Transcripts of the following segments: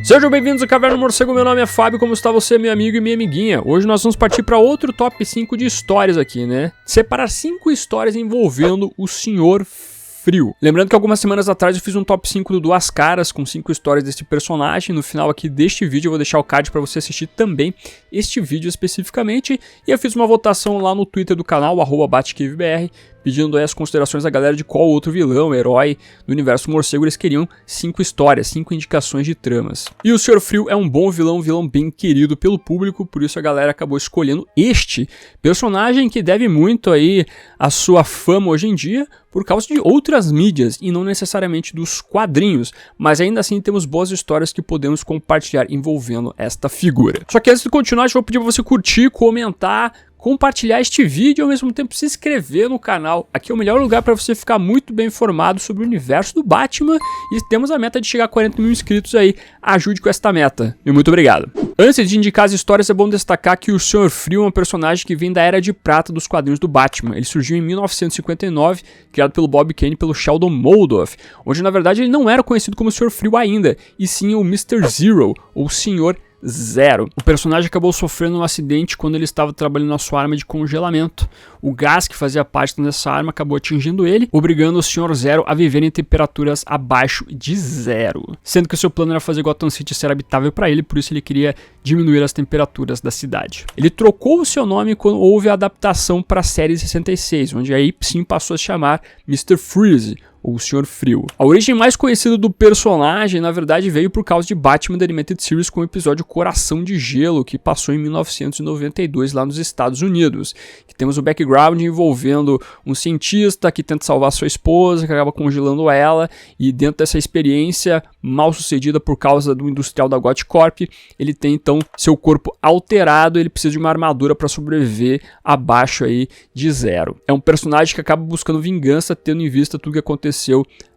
Sejam bem-vindos ao Caverna do Morcego, meu nome é Fábio, como está você, meu amigo e minha amiguinha? Hoje nós vamos partir para outro top 5 de histórias aqui, né? Separar 5 histórias envolvendo o Senhor Frio. Lembrando que algumas semanas atrás eu fiz um top 5 do Duas Caras com 5 histórias deste personagem. No final aqui deste vídeo eu vou deixar o card para você assistir também este vídeo especificamente. E eu fiz uma votação lá no Twitter do canal, @BateCaveBR, pedindo aí as considerações da galera de qual outro vilão, herói do universo morcego eles queriam 5 histórias, 5 indicações de tramas. E o Senhor Frio é um bom vilão, um vilão bem querido pelo público, por isso a galera acabou escolhendo este personagem que deve muito aí a sua fama hoje em dia por causa de outras mídias e não necessariamente dos quadrinhos, mas ainda assim temos boas histórias que podemos compartilhar envolvendo esta figura. Só que antes de continuar, eu vou pedir para você curtir, comentar, compartilhar este vídeo e ao mesmo tempo se inscrever no canal. Aqui é o melhor lugar para você ficar muito bem informado sobre o universo do Batman e temos a meta de chegar a 40 mil inscritos aí. Ajude com esta meta. E muito obrigado. Antes de indicar as histórias, é bom destacar que o Senhor Frio é um personagem que vem da Era de Prata dos quadrinhos do Batman. Ele surgiu em 1959, criado pelo Bob Kane e pelo Sheldon Moldoff, onde na verdade ele não era conhecido como Senhor Frio ainda, e sim o Mr. Zero, ou Senhor Zero. O personagem acabou sofrendo um acidente quando ele estava trabalhando na sua arma de congelamento. O gás que fazia parte dessa arma acabou atingindo ele, obrigando o Senhor Zero a viver em temperaturas abaixo de 0. Sendo que o seu plano era fazer Gotham City ser habitável para ele, por isso ele queria diminuir as temperaturas da cidade. Ele trocou o seu nome quando houve a adaptação para a série 66, onde aí sim passou a se chamar Mr. Freeze, ou o Senhor Frio. A origem mais conhecida do personagem, na verdade, veio por causa de Batman The Animated Series com o episódio Coração de Gelo, que passou em 1992 lá nos Estados Unidos. Que temos o background envolvendo um cientista que tenta salvar sua esposa, que acaba congelando ela, e dentro dessa experiência mal sucedida por causa do industrial da Gothcorp, ele tem então seu corpo alterado, ele precisa de uma armadura para sobreviver abaixo aí de 0. É um personagem que acaba buscando vingança, tendo em vista tudo que aconteceu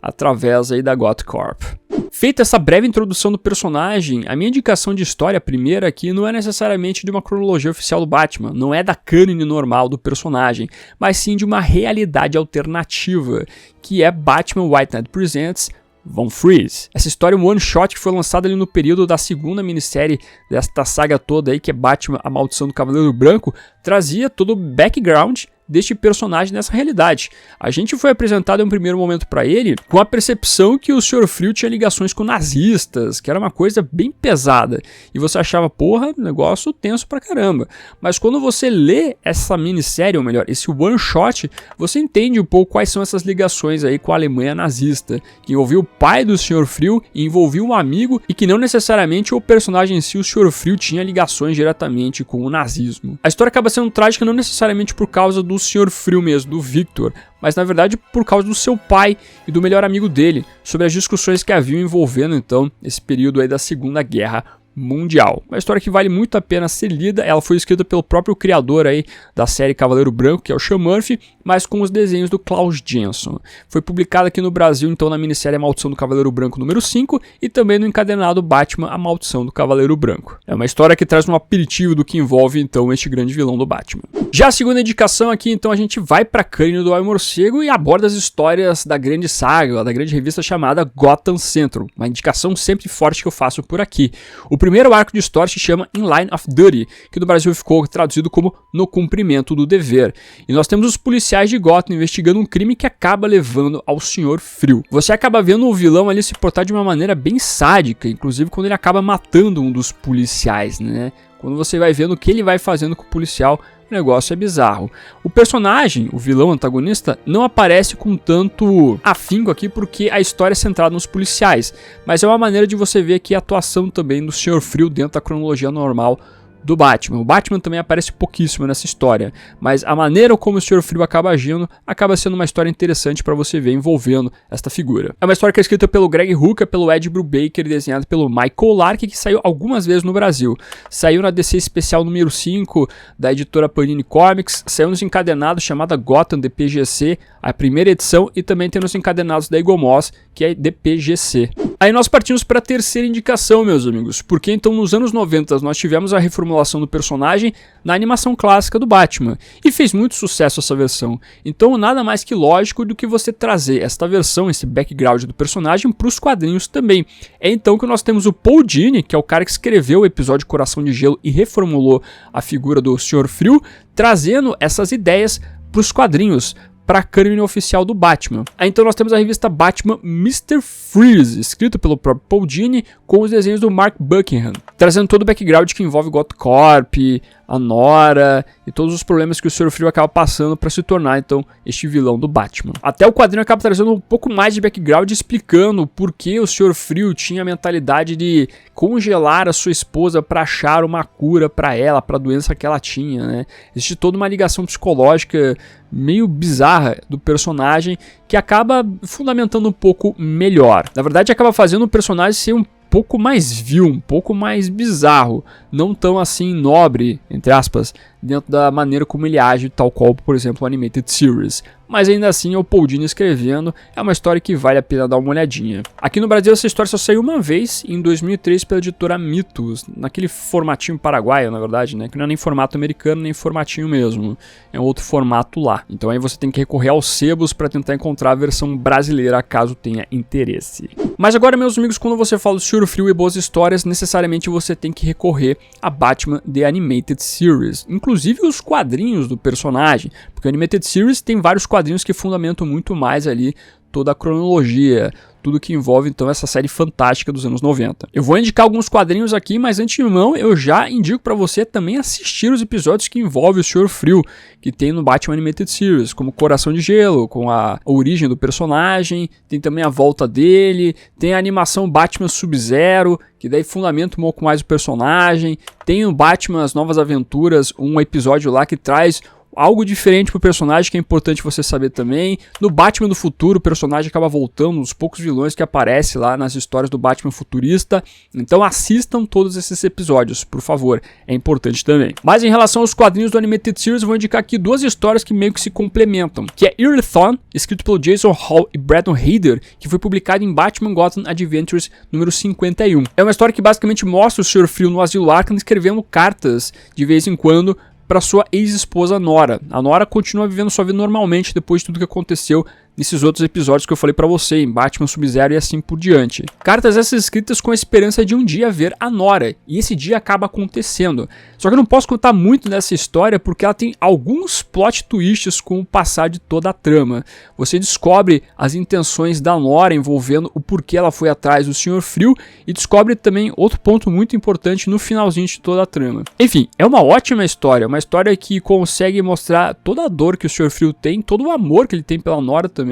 através aí da Gothcorp. Feita essa breve introdução do personagem, a minha indicação de história primeira aqui não é necessariamente de uma cronologia oficial do Batman, não é da cânone normal do personagem, mas sim de uma realidade alternativa, que é Batman White Knight Presents Von Freeze. Essa história é um one-shot que foi lançada ali no período da segunda minissérie desta saga toda aí, que é Batman, A Maldição do Cavaleiro Branco, trazia todo o background deste personagem nessa realidade. A gente foi apresentado em um primeiro momento para ele com a percepção que o Senhor Frio tinha ligações com nazistas, que era uma coisa bem pesada. E você achava, porra, negócio tenso pra caramba. Mas quando você lê essa minissérie, ou melhor, esse one shot, você entende um pouco quais são essas ligações aí com a Alemanha nazista, que envolvia o pai do Senhor Frio e envolvia um amigo, e que não necessariamente o personagem em si, o Senhor Frio, tinha ligações diretamente com o nazismo. A história acaba sendo trágica não necessariamente por causa do Senhor Frio mesmo, do Victor, mas na verdade por causa do seu pai e do melhor amigo dele, sobre as discussões que haviam envolvendo então esse período aí da Segunda Guerra Mundial. Uma história que vale muito a pena ser lida. Ela foi escrita pelo próprio criador aí da série Cavaleiro Branco, que é o Sean Murphy, mas com os desenhos do Klaus Jenson. Foi publicada aqui no Brasil então na minissérie A Maldição do Cavaleiro Branco número 5 e também no encadenado Batman A Maldição do Cavaleiro Branco. É uma história que traz um aperitivo do que envolve então este grande vilão do Batman. Já a segunda indicação aqui, então a gente vai para Crânio do Morcego e aborda as histórias da grande saga, da grande revista chamada Gotham Central, uma indicação sempre forte que eu faço por aqui. O primeiro arco de história se chama In Line of Duty, que no Brasil ficou traduzido como No Cumprimento do Dever. E nós temos os policiais de Gotham investigando um crime que acaba levando ao Senhor Frio. Você acaba vendo o vilão ali se portar de uma maneira bem sádica, inclusive quando ele acaba matando um dos policiais, né? Quando você vai vendo o que ele vai fazendo com o policial, o negócio é bizarro. O personagem, o vilão antagonista, não aparece com tanto afinco aqui porque a história é centrada nos policiais, mas é uma maneira de você ver aqui a atuação também do Senhor Frio dentro da cronologia normal do Batman. O Batman também aparece pouquíssimo nessa história, mas a maneira como o Senhor Frio acaba agindo acaba sendo uma história interessante para você ver envolvendo esta figura. É uma história que é escrita pelo Greg Rucka, pelo Ed Brubaker e desenhada pelo Michael Lark, que saiu algumas vezes no Brasil. Saiu na DC Especial número 5 da editora Panini Comics, saiu nos encadenados chamada Gotham DPGC, a primeira edição, e também tem nos encadenados da Eagle Moss, que é DPGC. Aí nós partimos para a terceira indicação, meus amigos, porque então nos anos 90 nós tivemos a reformulação reformulação do personagem na animação clássica do Batman, e fez muito sucesso essa versão. Então nada mais que lógico do que você trazer esta versão, esse background do personagem para os quadrinhos também. É então que nós temos o Paul Dini, que é o cara que escreveu o episódio Coração de Gelo e reformulou a figura do Sr. Frio, trazendo essas ideias para os quadrinhos, para a cânone oficial do Batman. Aí então nós temos a revista Batman Mr. Freeze, escrito pelo próprio Paul Dini, com os desenhos do Mark Buckingham, trazendo todo o background que envolve Gothcorp, a Nora e todos os problemas que o Sr. Frio acaba passando para se tornar então este vilão do Batman. Até o quadrinho acaba trazendo um pouco mais de background, explicando por que o Sr. Frio tinha a mentalidade de congelar a sua esposa para achar uma cura para ela, para a doença que ela tinha, né? Existe toda uma ligação psicológica meio bizarra do personagem que acaba fundamentando um pouco melhor. Na verdade, acaba fazendo o personagem ser um pouco mais vil, um pouco mais bizarro, não tão assim nobre, entre aspas, dentro da maneira como ele age, tal qual, por exemplo, o Animated Series. Mas ainda assim é o Paul Dini escrevendo, é uma história que vale a pena dar uma olhadinha. Aqui no Brasil essa história só saiu uma vez, em 2003, pela editora Mitos, naquele formatinho paraguaio, na verdade, né, que não é nem formato americano, nem formatinho mesmo, é um outro formato lá. Então aí você tem que recorrer aos sebos para tentar encontrar a versão brasileira, caso tenha interesse. Mas agora, meus amigos, quando você fala do Sr. Frio e boas histórias, necessariamente você tem que recorrer a Batman The Animated Series, inclusive os quadrinhos do personagem, porque o Animated Series tem vários quadrinhos que fundamentam muito mais ali toda a cronologia, tudo que envolve então essa série fantástica dos anos 90. Eu vou indicar alguns quadrinhos aqui, mas antemão eu já indico para você também assistir os episódios que envolvem o Sr. Frio, que tem no Batman Animated Series, como Coração de Gelo, com a origem do personagem, tem também a volta dele, tem a animação Batman Sub-Zero, que daí fundamenta um pouco mais o personagem, tem o Batman As Novas Aventuras, um episódio lá que traz algo diferente pro personagem que é importante você saber também. No Batman do Futuro, o personagem acaba voltando, os poucos vilões que aparecem lá nas histórias do Batman futurista. Então assistam todos esses episódios, por favor, é importante também. Mas em relação aos quadrinhos do Animated Series, eu vou indicar aqui duas histórias que meio que se complementam, que é Earthon, escrito pelo Jason Hall e Brandon Hader, que foi publicado em Batman Gotham Adventures número 51. É uma história que basicamente mostra o Sr. Frio no Asilo Arkham escrevendo cartas de vez em quando para sua ex-esposa Nora. A Nora continua vivendo sua vida normalmente depois de tudo que aconteceu nesses outros episódios que eu falei pra você, em Batman Sub-Zero e assim por diante. Cartas essas escritas com a esperança de um dia ver a Nora, e esse dia acaba acontecendo. Só que eu não posso contar muito dessa história porque ela tem alguns plot twists com o passar de toda a trama. Você descobre as intenções da Nora envolvendo o porquê ela foi atrás do Sr. Frio e descobre também outro ponto muito importante no finalzinho de toda a trama. Enfim, é uma ótima história, uma história que consegue mostrar toda a dor que o Sr. Frio tem, todo o amor que ele tem pela Nora também,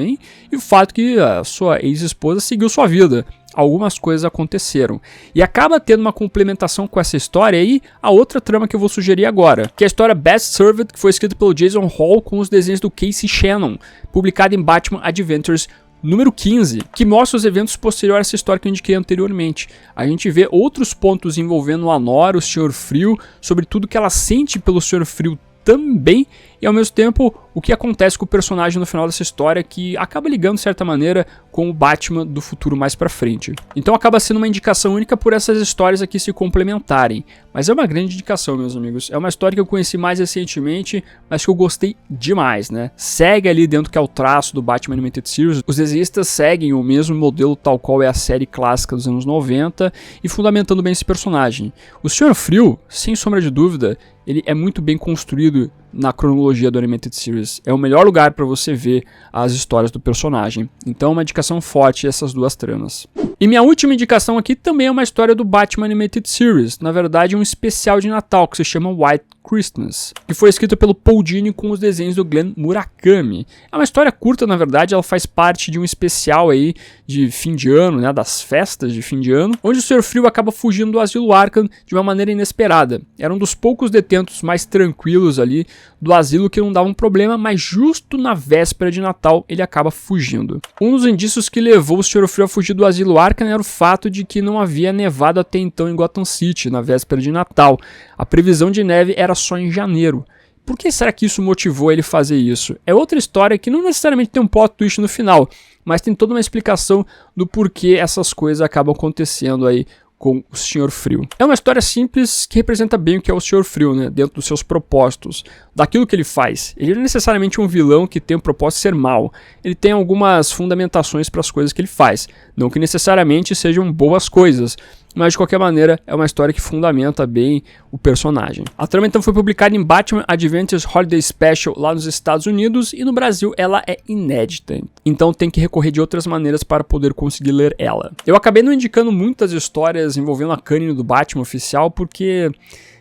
e o fato que a sua ex-esposa seguiu sua vida. Algumas coisas aconteceram. E acaba tendo uma complementação com essa história aí, a outra trama que eu vou sugerir agora, que é a história Best Servant, que foi escrita pelo Jason Hall com os desenhos do Casey Shannon, publicada em Batman Adventures número 15, que mostra os eventos posteriores a essa história que eu indiquei anteriormente. A gente vê outros pontos envolvendo a Nora, o Sr. Frio, sobre tudo que ela sente pelo Sr. Frio também, e ao mesmo tempo o que acontece com o personagem no final dessa história, que acaba ligando de certa maneira com o Batman do futuro mais pra frente. Então acaba sendo uma indicação única por essas histórias aqui se complementarem, mas é uma grande indicação, meus amigos. É uma história que eu conheci mais recentemente, mas que eu gostei demais, né? Segue ali dentro que é o traço do Batman Animated Series, os desenhistas seguem o mesmo modelo tal qual é a série clássica dos anos 90 e fundamentando bem esse personagem. O Sr. Frio, sem sombra de dúvida, ele é muito bem construído na cronologia do Animated Series. É o melhor lugar para você ver as histórias do personagem. Então, uma indicação forte essas duas tramas. E minha última indicação aqui também é uma história do Batman Animated Series. Na verdade, um especial de Natal que se chama White Christmas, que foi escrito pelo Paul Dini com os desenhos do Glenn Murakami. É uma história curta, na verdade, ela faz parte de um especial aí de fim de ano, né, das festas de fim de ano, onde o Sr. Frio acaba fugindo do Asilo Arkham de uma maneira inesperada. Era um dos poucos detentos mais tranquilos ali do asilo que não dava um problema, mas justo na véspera de Natal ele acaba fugindo. Um dos indícios que levou o Sr. Frio a fugir do Asilo Arkham era o fato de que não havia nevado até então em Gotham City, na véspera de Natal. A previsão de neve era só em janeiro. Por que será que isso motivou ele a fazer isso? É outra história que não necessariamente tem um plot twist no final, mas tem toda uma explicação do porquê essas coisas acabam acontecendo aí com o Senhor Frio. É uma história simples que representa bem o que é o Senhor Frio, né? Dentro dos seus propósitos, daquilo que ele faz. Ele não é necessariamente um vilão que tem o propósito de ser mal. Ele tem algumas fundamentações para as coisas que ele faz. Não que necessariamente sejam boas coisas, mas de qualquer maneira é uma história que fundamenta bem o personagem. A trama então foi publicada em Batman Adventures Holiday Special lá nos Estados Unidos e no Brasil ela é inédita, então tem que recorrer de outras maneiras para poder conseguir ler ela. Eu acabei não indicando muitas histórias envolvendo a Cânine do Batman oficial porque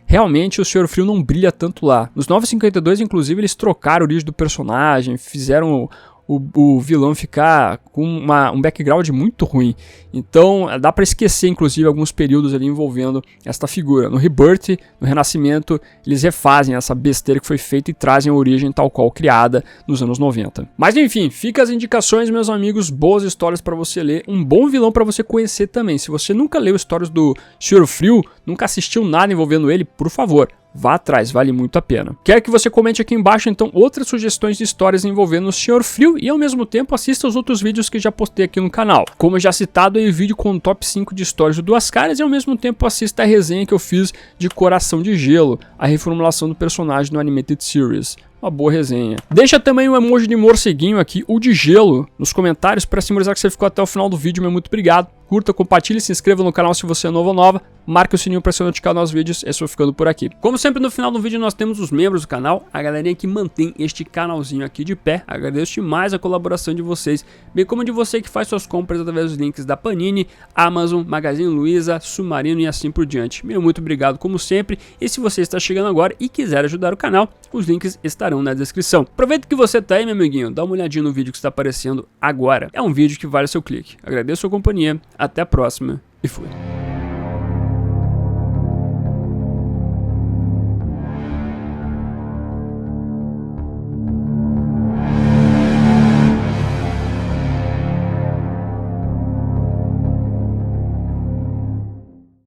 realmente o Senhor Frio não brilha tanto lá. Nos 952, inclusive, eles trocaram a origem do personagem, fizeram o vilão ficar com um background muito ruim. Então dá pra esquecer inclusive alguns períodos ali envolvendo esta figura. No Rebirth, no Renascimento, eles refazem essa besteira que foi feita e trazem a origem tal qual criada nos anos 90. Mas enfim, fica as indicações, meus amigos, boas histórias pra você ler, um bom vilão pra você conhecer também. Se você nunca leu histórias do Senhor Frio, nunca assistiu nada envolvendo ele, por favor, vá atrás, vale muito a pena. Quero que você comente aqui embaixo então outras sugestões de histórias envolvendo o Senhor Frio e ao mesmo tempo assista os outros vídeos que já postei aqui no canal. Como já citado aí, vídeo com o top 5 de histórias do Duas Caras e ao mesmo tempo assista a resenha que eu fiz de Coração de Gelo, a reformulação do personagem no Animated Series. Uma boa resenha. Deixa também o emoji de morceguinho aqui, ou de gelo, nos comentários para simbolizar que você ficou até o final do vídeo, meu muito obrigado. Curta, compartilhe, se inscreva no canal se você é novo ou nova, marque o sininho para ser notificado nos vídeos, eu estou ficando por aqui. Como sempre no final do vídeo nós temos os membros do canal, a galerinha que mantém este canalzinho aqui de pé, agradeço demais a colaboração de vocês, bem como de você que faz suas compras através dos links da Panini, Amazon, Magazine Luiza, Submarino e assim por diante. Meu muito obrigado como sempre, e se você está chegando agora e quiser ajudar o canal, os links estarão na descrição. Aproveita que você tá aí, meu amiguinho, dá uma olhadinha no vídeo que está aparecendo agora. É um vídeo que vale o seu clique. Agradeço a sua companhia, até a próxima e fui.